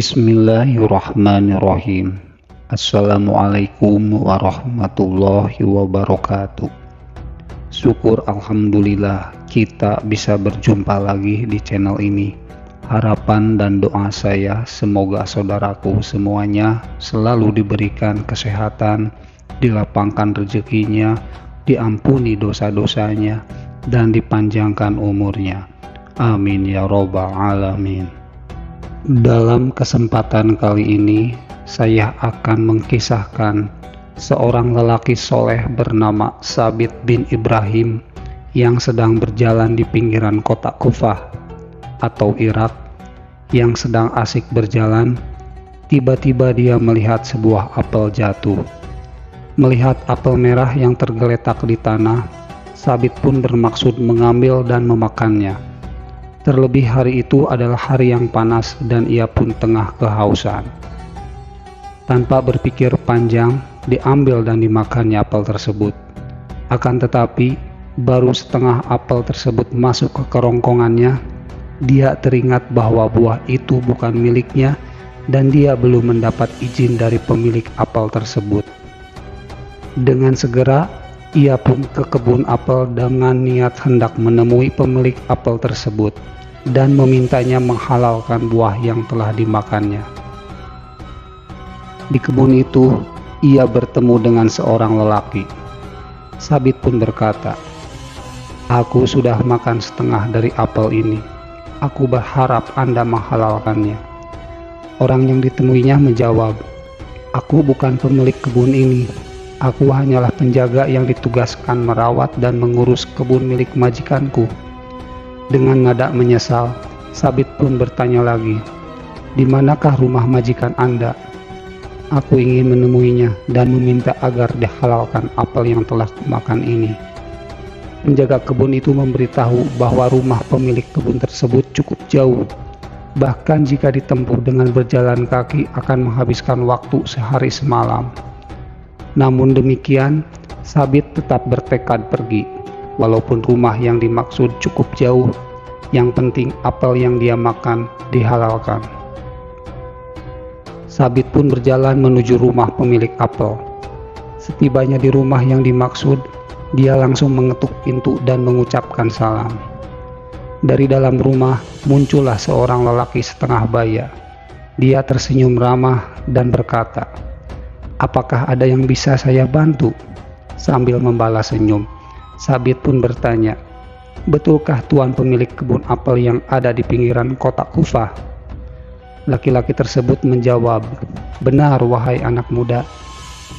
Bismillahirrahmanirrahim. Assalamualaikum warahmatullahi wabarakatuh. Syukur alhamdulillah kita bisa berjumpa lagi di channel ini. Harapan dan doa saya semoga saudaraku semuanya selalu diberikan kesehatan, dilapangkan rezekinya, diampuni dosa-dosanya, dan dipanjangkan umurnya. Amin ya robbal alamin. Dalam kesempatan kali ini, saya akan mengkisahkan seorang lelaki soleh bernama Tsabit bin Ibrahim yang sedang berjalan di pinggiran kota Kufah atau Irak. Yang sedang asik berjalan, tiba-tiba dia melihat sebuah apel jatuh. Melihat apel merah yang tergeletak di tanah, Tsabit pun bermaksud mengambil dan memakannya. Terlebih hari itu adalah hari yang panas dan ia pun tengah kehausan. Tanpa berpikir panjang, diambil dan dimakannya apel tersebut. Akan tetapi, baru setengah apel tersebut masuk ke kerongkongannya, dia teringat bahwa buah itu bukan miliknya dan dia belum mendapat izin dari pemilik apel tersebut. Dengan segera, ia pun ke kebun apel dengan niat hendak menemui pemilik apel tersebut dan memintanya menghalalkan buah yang telah dimakannya. Di kebun itu, ia bertemu dengan seorang lelaki. Tsabit pun berkata, "Aku sudah makan setengah dari apel ini. Aku berharap Anda menghalalkannya." Orang yang ditemuinya menjawab, "Aku bukan pemilik kebun ini. Aku hanyalah penjaga yang ditugaskan merawat dan mengurus kebun milik majikanku." Dengan nada menyesal, Tsabit pun bertanya lagi, "Di manakah rumah majikan Anda? Aku ingin menemuinya dan meminta agar dihalalkan apel yang telah kumakan ini." Penjaga kebun itu memberitahu bahwa rumah pemilik kebun tersebut cukup jauh. Bahkan jika ditempuh dengan berjalan kaki akan menghabiskan waktu sehari semalam. Namun demikian, Tsabit tetap bertekad pergi. Walaupun rumah yang dimaksud cukup jauh, yang penting apel yang dia makan dihalalkan. Tsabit pun berjalan menuju rumah pemilik apel. Setibanya di rumah yang dimaksud, dia langsung mengetuk pintu dan mengucapkan salam. Dari dalam rumah muncullah seorang lelaki setengah baya. Dia tersenyum ramah dan berkata, "Apakah ada yang bisa saya bantu?" Sambil membalas senyum, Tsabit pun bertanya, "Betulkah tuan pemilik kebun apel yang ada di pinggiran kota Kufah?" Laki-laki tersebut menjawab, "Benar wahai anak muda,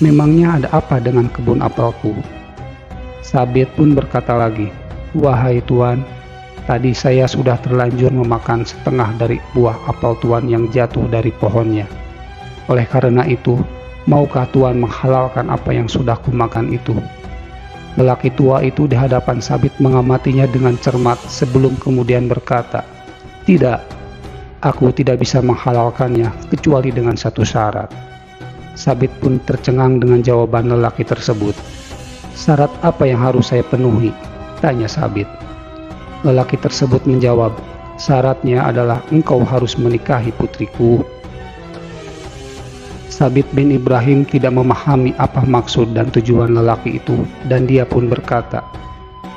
memangnya ada apa dengan kebun apelku?" Tsabit pun berkata lagi, "Wahai tuan, tadi saya sudah terlanjur memakan setengah dari buah apel tuan yang jatuh dari pohonnya. Oleh karena itu, maukah tuan menghalalkan apa yang sudah kumakan itu?" Lelaki tua itu di hadapan Tsabit mengamatinya dengan cermat sebelum kemudian berkata, "Tidak, aku tidak bisa menghalalkannya kecuali dengan satu syarat." Tsabit pun tercengang dengan jawaban lelaki tersebut. "Syarat apa yang harus saya penuhi?" tanya Tsabit. Lelaki tersebut menjawab, "Syaratnya adalah engkau harus menikahi putriku." Tsabit bin Ibrahim tidak memahami apa maksud dan tujuan lelaki itu, dan dia pun berkata,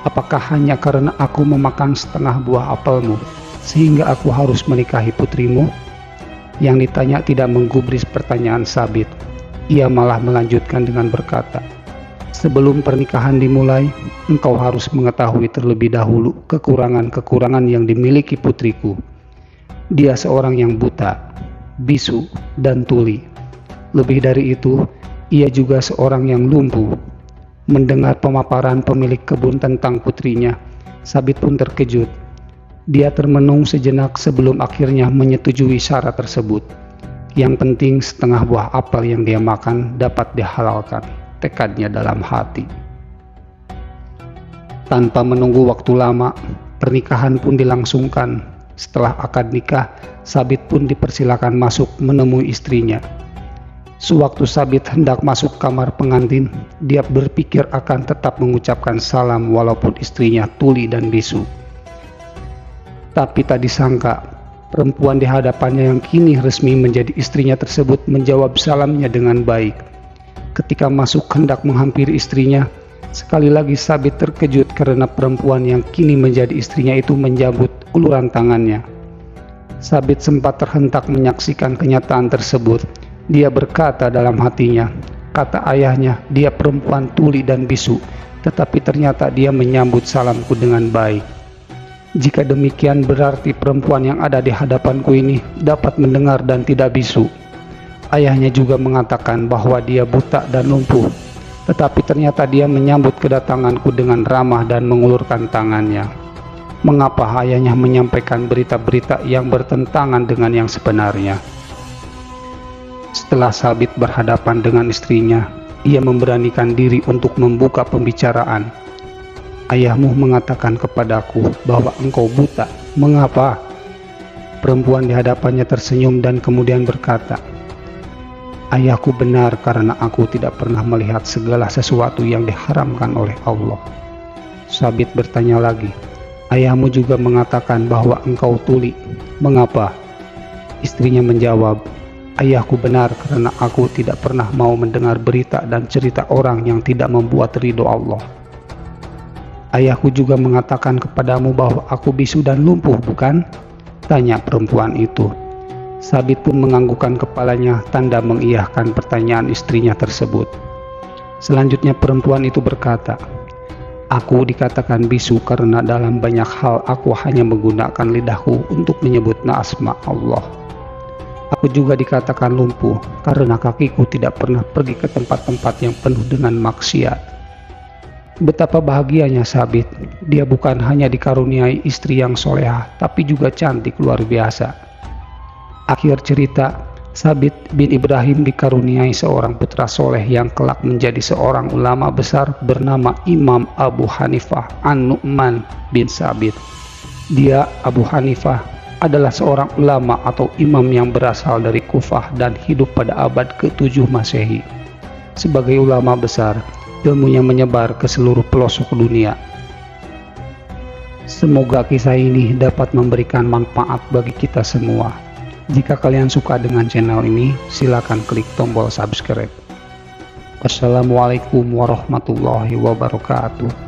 "Apakah hanya karena aku memakan setengah buah apelmu, sehingga aku harus menikahi putrimu?" Yang ditanya tidak menggubris pertanyaan Tsabit. Ia malah melanjutkan dengan berkata, "Sebelum pernikahan dimulai, engkau harus mengetahui terlebih dahulu kekurangan-kekurangan yang dimiliki putriku. Dia seorang yang buta, bisu, dan tuli. Lebih dari itu, ia juga seorang yang lumpuh." Mendengar pemaparan pemilik kebun tentang putrinya, Tsabit pun terkejut. Dia termenung sejenak sebelum akhirnya menyetujui syarat tersebut. Yang penting setengah buah apel yang dia makan dapat dihalalkan, tekadnya dalam hati. Tanpa menunggu waktu lama, pernikahan pun dilangsungkan. Setelah akad nikah, Tsabit pun dipersilakan masuk menemui istrinya. Sewaktu Tsabit hendak masuk kamar pengantin, dia berpikir akan tetap mengucapkan salam walaupun istrinya tuli dan bisu. Tapi tak disangka, Perempuan di hadapannya yang kini resmi menjadi istrinya tersebut menjawab salamnya dengan baik. Ketika masuk hendak menghampiri istrinya, sekali lagi Sabit terkejut karena perempuan yang kini menjadi istrinya itu menjambut uluran tangannya. Sabit sempat terhentak menyaksikan kenyataan tersebut. Dia berkata dalam hatinya, kata ayahnya, dia perempuan tuli dan bisu, tetapi ternyata dia menyambut salamku dengan baik. Jika demikian berarti perempuan yang ada di hadapanku ini dapat mendengar dan tidak bisu. Ayahnya juga mengatakan bahwa dia buta dan lumpuh, tetapi ternyata dia menyambut kedatanganku dengan ramah dan mengulurkan tangannya. Mengapa ayahnya menyampaikan berita-berita yang bertentangan dengan yang sebenarnya? Setelah Sabit berhadapan dengan istrinya, ia memberanikan diri untuk membuka pembicaraan. Ayahmu mengatakan kepadaku bahwa engkau buta. Mengapa? Perempuan di hadapannya tersenyum dan kemudian berkata, ayahku benar karena aku tidak pernah melihat segala sesuatu yang diharamkan oleh Allah. Sabit bertanya lagi, ayahmu juga mengatakan bahwa engkau tuli. Mengapa? Istrinya menjawab, ayahku benar karena aku tidak pernah mau mendengar berita dan cerita orang yang tidak membuat ridho Allah. Ayahku juga mengatakan kepadamu bahwa aku bisu dan lumpuh, bukan? Tanya perempuan itu. Sabit pun menganggukkan kepalanya, tanda mengiyahkan pertanyaan istrinya tersebut. Selanjutnya perempuan itu berkata, aku dikatakan bisu karena dalam banyak hal aku hanya menggunakan lidahku untuk menyebut asma Allah. Aku juga dikatakan lumpuh karena kakiku tidak pernah pergi ke tempat-tempat yang penuh dengan maksiat. Betapa bahagianya Sabit, dia bukan hanya dikaruniai istri yang solehah, tapi juga cantik luar biasa. Akhir cerita, Sabit bin Ibrahim dikaruniai seorang putra soleh yang kelak menjadi seorang ulama besar bernama Imam Abu Hanifah An-Nu'man bin Sabit. Dia, Abu Hanifah, adalah seorang ulama atau imam yang berasal dari Kufah dan hidup pada abad ke-7 Masehi. Sebagai ulama besar, ilmunya menyebar ke seluruh pelosok dunia. Semoga kisah ini dapat memberikan manfaat bagi kita semua. Jika kalian suka dengan channel ini, silakan klik tombol subscribe. Wassalamualaikum warahmatullahi wabarakatuh.